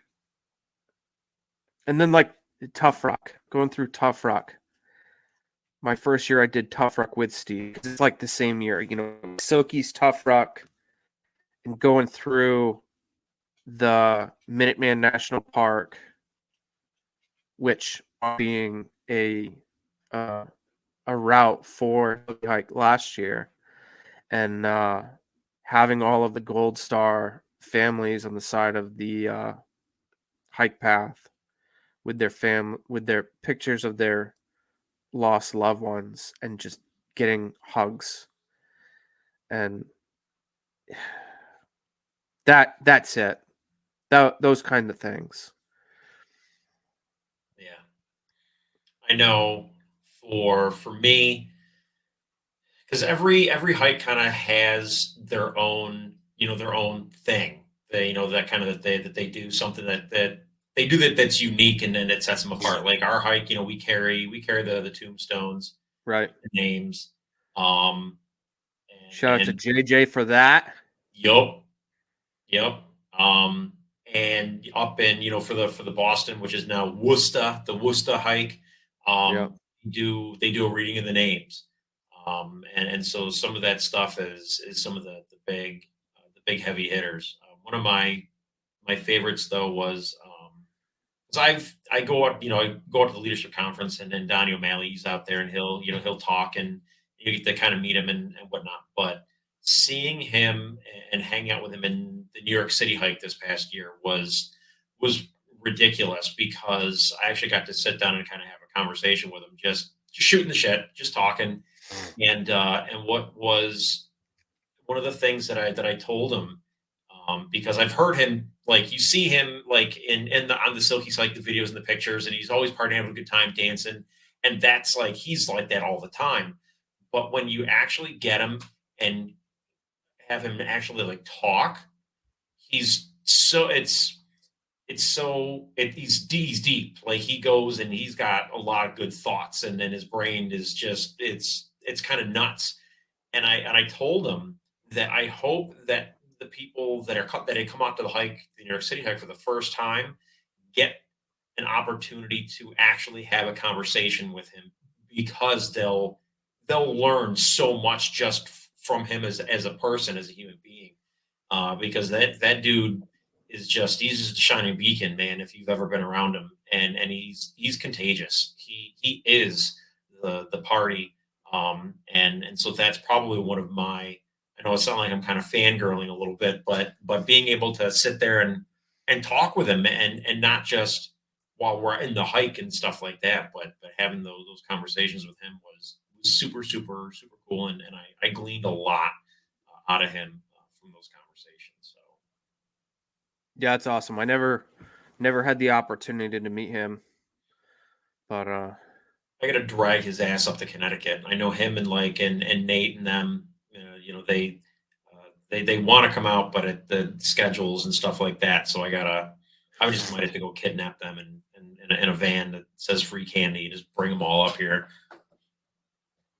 And then like Tough Rock, going through Tough Rock. My first year I did Tough Rock with Steve. It's like the same year, Silky's Tough Rock and going through the Minuteman National Park, which being uh, a route for the hike last year, and having all of the Gold Star families on the side of the hike path with their pictures of their lost loved ones and just getting hugs. And That's it. Those kind of things. Yeah. I know for me, because every hike kind of has their own, their own thing. They, that kind of that they do something that they do that's unique, and then it sets them apart. Like our hike, we carry the tombstones, Right. the names, um, Shout out to and JJ for that. yup, yep. Um, and up in, for the Boston, which is now Worcester, the Worcester hike, Yep. they do a reading of the names. And so some of that stuff is some of the big heavy hitters. One of my favorites though was, 'cause I go out, I go out to the leadership conference, and then Donnie O'Malley, he's out there, and he'll talk, and you get to kind of meet him and whatnot. But seeing him and hang out with him in the New York City hike this past year was ridiculous, because I actually got to sit down and kind of have a conversation with him, just shooting the shit, just talking. And what was one of the things that I told him, because I've heard him, like, you see him like in the on the Silky like the videos and the pictures, and he's always partying, having a good time, dancing, and that's like he's like that all the time. But when you actually get him and have him actually like talk, he's so he's deep. Like he goes and he's got a lot of good thoughts, and then his brain is just it's kind of nuts. And I told him that I hope that the people that had come out to the New York City hike for the first time, get an opportunity to actually have a conversation with him, because they'll learn so much just from him as a person, as a human being. Because that dude he's just a shining beacon, man. If you've ever been around him, and he's contagious. He is the party. And so that's probably one of my. I know it sounds like I'm kind of fangirling a little bit, but being able to sit there and talk with him, and not just while we're in the hike and stuff like that, but having those conversations with him was super super super cool, and I gleaned a lot out of him from those conversations. So Yeah, it's awesome. I never had the opportunity to meet him, but I got to drag his ass up to Connecticut. I know him, and and Nate and them. They want to come out, but the schedules and stuff like that. So I just might have to go kidnap them, in a van that says free candy. Just bring them all up here.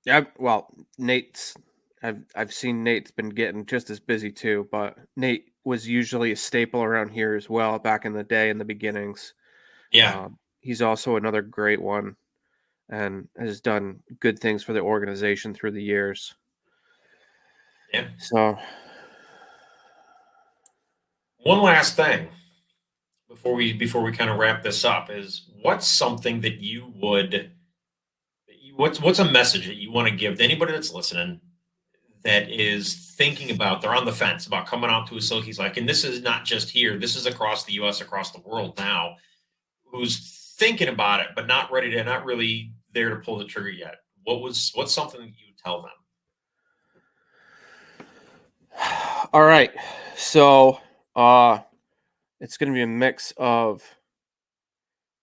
yeah, well, Nate's I've seen Nate's been getting just as busy too, but Nate was usually a staple around here as well back in the day in the beginnings. Yeah, He's also another great one and has done good things for the organization through the years. yeah. So, One last thing before we kind of wrap this up is, what's something that you would what's a message that you want to give to anybody that's listening, that is thinking about, they're on the fence about coming out to a Silkies like, and this is not just here, this is across the US, across the world now, who's thinking about it but not really there to pull the trigger yet. What's something that you would tell them? all right. So, it's going to be a mix of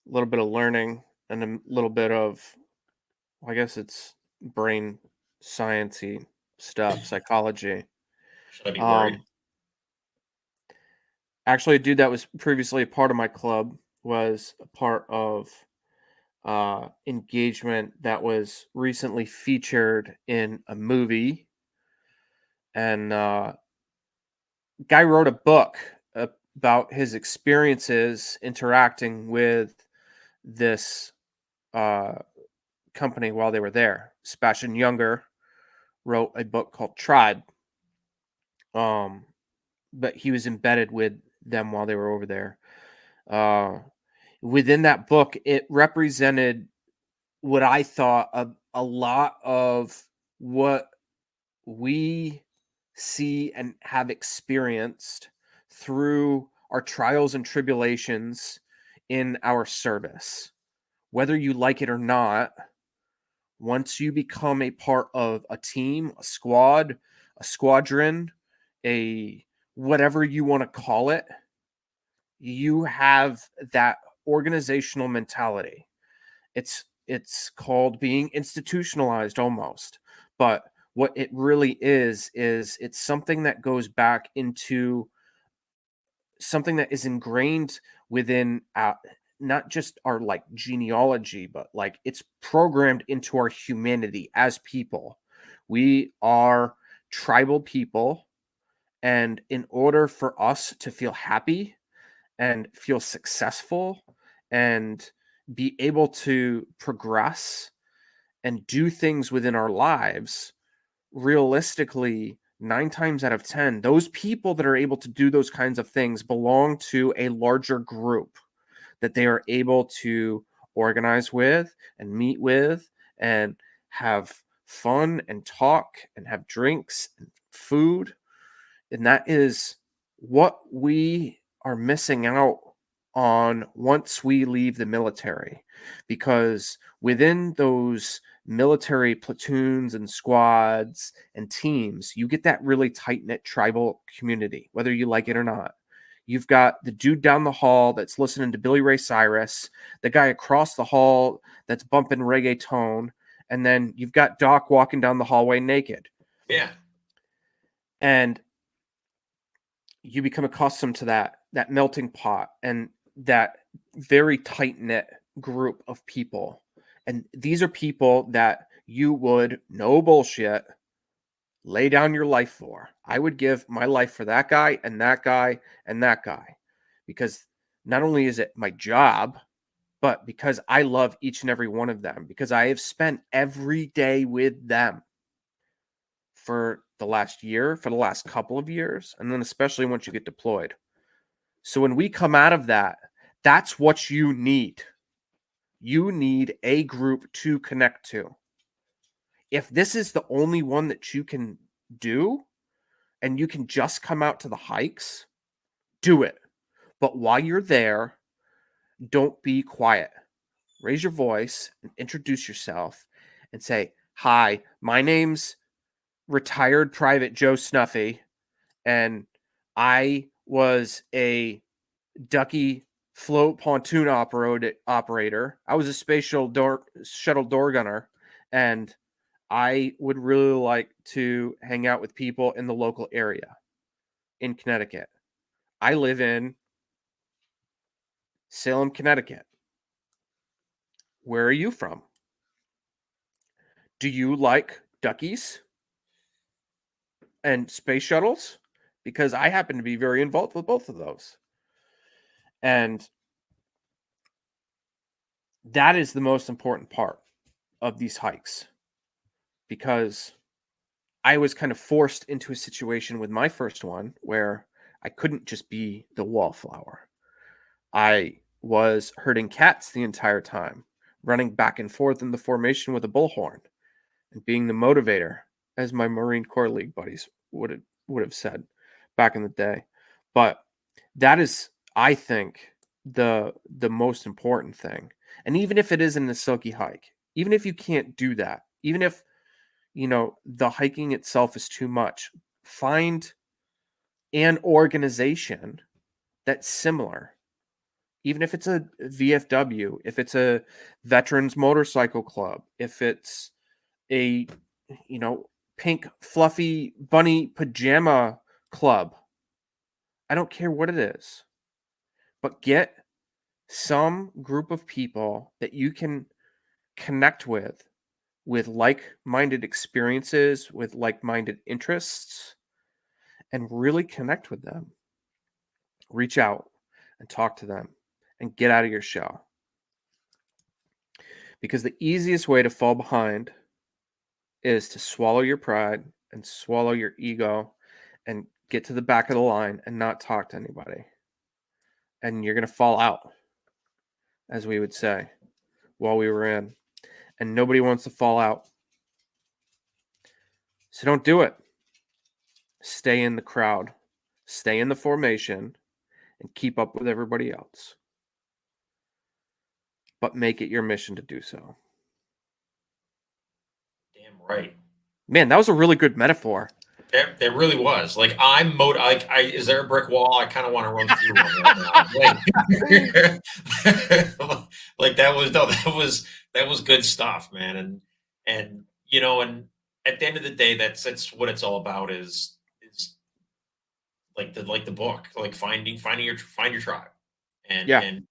a little bit of learning and a little bit of, I guess it's brain sciencey stuff, psychology. Should I be worried? Um, Actually, a dude that was previously a part of my club was a part of engagement that was recently featured in a movie, and guy wrote a book about his experiences interacting with this uh, company while they were there. Sebastian Younger wrote a book called Tribe, um, but he was embedded with them while they were over there. Uh, Within that book, it represented what I thought a lot of what we see and have experienced through our trials and tribulations in our service. Whether you like it or not, once you become a part of a team, a squad, a squadron, a whatever you want to call it, you have that organizational mentality. It's called being institutionalized almost. But what it really is it's something that goes back into something that is ingrained within not just our like genealogy, but like it's programmed into our humanity as people. We are tribal people, and in order for us to feel happy and feel successful and be able to progress and do things within our lives, realistically, 9 times out of 10, those people that are able to do those kinds of things belong to a larger group that they are able to organize with and meet with and have fun and talk and have drinks and food. And that is what we are missing out on once we leave the military, because within those military platoons and squads and teams, you get that really tight-knit tribal community, whether you like it or not. You've got the dude down the hall that's listening to Billy Ray Cyrus, the guy across the hall that's bumping reggaeton, and then you've got Doc walking down the hallway naked. Yeah. And you become accustomed to that melting pot and that very tight-knit group of people. And these are people that you would, no bullshit, lay down your life for. I would give my life for that guy and that guy and that guy, because not only is it my job, but because I love each and every one of them, because I have spent every day with them for the last year, for the last couple of years, and then especially once you get deployed. So when we come out of that, that's what you need. You need a group to connect to. If this is the only one that you can do and you can just come out to the hikes, do it. But while you're there, don't be quiet. Raise your voice and introduce yourself and say, "Hi, my name's retired Private Joe Snuffy, and I was a Ducky float pontoon operator. I was a shuttle door gunner, and I would really like to hang out with people in the local area in Connecticut. I live in Salem, Connecticut. Where are you from? Do you like duckies and space shuttles? Because I happen to be very involved with both of those." And that is the most important part of these hikes, because I was kind of forced into a situation with my first one where I couldn't just be the wallflower. I was herding cats the entire time, running back and forth in the formation with a bullhorn, and being the motivator, as my Marine Corps League buddies would have said back in the day. But that is, I think, the most important thing. And even if it isn't a silky hike, even if you can't do that, even if the hiking itself is too much, find an organization that's similar. Even if it's a VFW, if it's a veterans motorcycle club, if it's a pink fluffy bunny pajama club, I don't care what it is, but get some group of people that you can connect with like-minded experiences, with like-minded interests, and really connect with them. Reach out and talk to them and get out of your shell. Because the easiest way to fall behind is to swallow your pride and swallow your ego and get to the back of the line and not talk to anybody. And you're going to fall out, as we would say, while we were in. And nobody wants to fall out. So don't do it. Stay in the crowd, stay in the formation, and keep up with everybody else. But make it your mission to do so. Damn right. Man, that was a really good metaphor. That really was like like is there a brick wall? I kind of want to run through one right now. Like that was no, that was good stuff, man. And and at the end of the day, that's what it's all about is like the book, like find your tribe and Yeah, and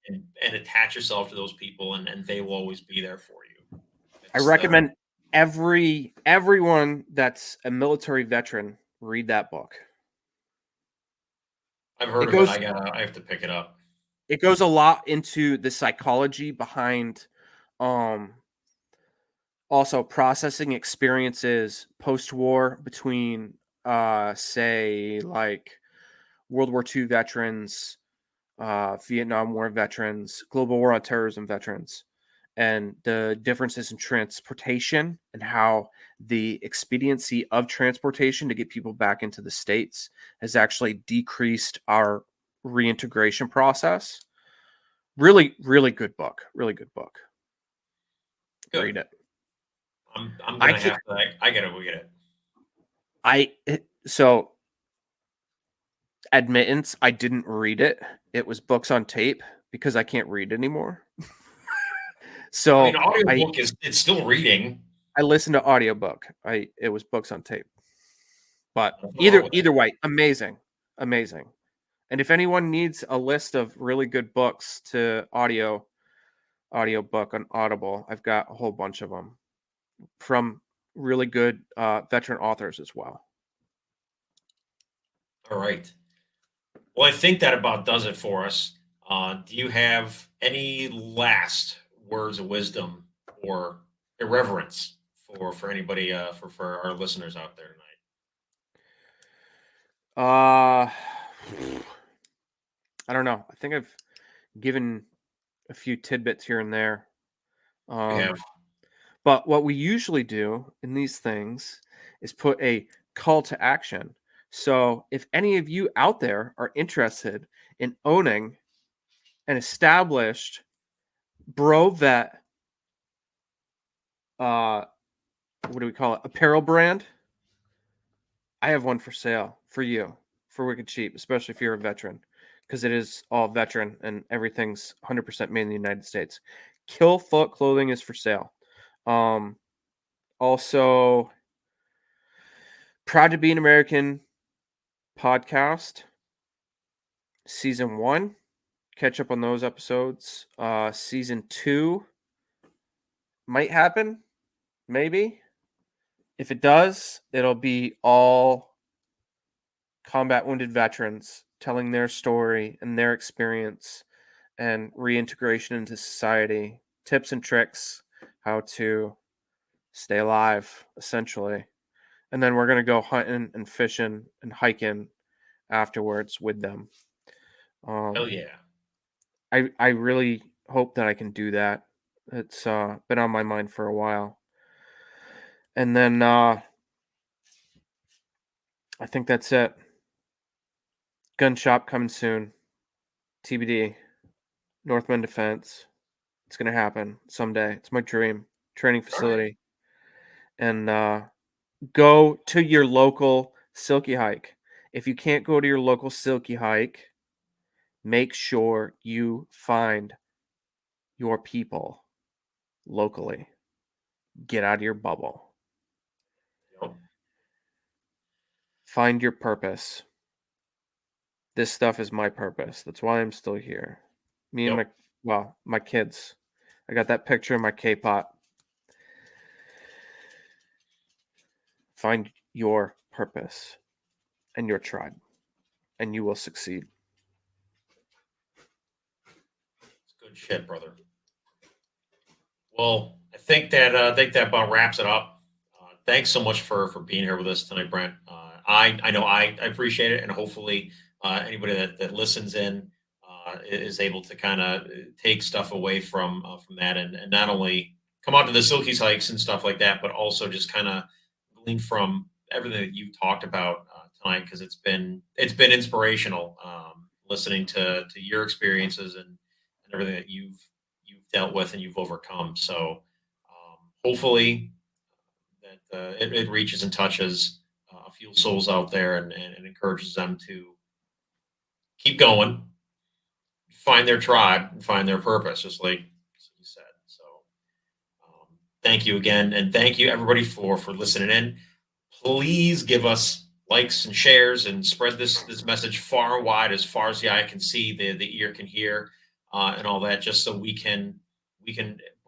attach yourself to those people and they will always be there for you. I It's the recommend everyone that's a military veteran read that book. I've heard It of it. goes I have to pick it up. it goes a lot into the psychology behind um also processing experiences post-war between say like World War II veterans, Vietnam War veterans, Global War on Terrorism veterans, and the differences in transportation and how the expediency of transportation to get people back into the States has actually decreased our reintegration process. Really, really good book. Really good book. Good. Read it. I'm I gonna can't. have to. I gotta go get it. So admittance, I didn't read it. It was books on tape because I can't read anymore. I mean, So I audiobook is it's still reading. I listened to audiobook. It was books on tape. But Nothing wrong either with that. either way, amazing. Amazing. And if anyone needs a list of really good books to audiobook on Audible, I've got a whole bunch of them from really good veteran authors as well. All right. Well, I think that about does it for us. Do you have any last words of wisdom or irreverence for anybody for our listeners out there tonight? Uh I don't know. I think I've given a few tidbits here and there. You Um, have. but what we usually do in these things is put a call to action. So if any of you out there are interested in owning an established bro vet, uh, what do we call it? Apparel brand. I have one for sale for you for wicked cheap, especially if you're a veteran, because it is all veteran and everything's 100% made in the United States. Kill Foot Clothing is for sale. Um, Also, Proud to be an American podcast, season 1. Catch up on those episodes. Season 2 might happen, maybe. If it does, it'll be all combat wounded veterans telling their story and their experience and reintegration into society, tips and tricks, how to stay alive, essentially. And then we're going to go hunting and fishing and hiking afterwards with them. Hell Um, yeah. I really hope that I can do that. It's been on my mind for a while. And then I think that's it. Gun shop coming soon. TBD. Northman Defense. It's gonna happen someday. It's my dream. Training All right. facility. And go to your local silky hike. If you can't go to your local silky hike, make sure you find your people locally. Get out of your bubble. Yep. Find your purpose. This stuff is my purpose. That's why I'm still here. Me and Yep. my kids. I got that picture in my K-pot. Find your purpose and your tribe, and you will succeed. It's good shit, brother. Well, I think that about wraps it up. Thanks so much for being here with us tonight, Brent. I know I appreciate it, and hopefully anybody that listens in is able to kind of take stuff away from that, and not only come out to the Silkies hikes and stuff like that, but also just kind of glean from everything that you've talked about tonight because it's been inspirational listening to your experiences and everything that you've dealt with and you've overcome. So hopefully that it reaches and touches a fuel souls out there, and encourages them to keep going, find their tribe, and find their purpose, just like you said. So, thank you again, and thank you everybody for listening in. Please give us likes and shares, and spread this message far and wide, as far as the eye can see, the ear can hear, and all that, just so we can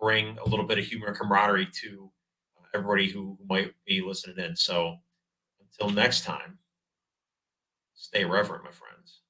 bring a little bit of humor and camaraderie to everybody who might be listening in. So until next time, stay reverent, my friends.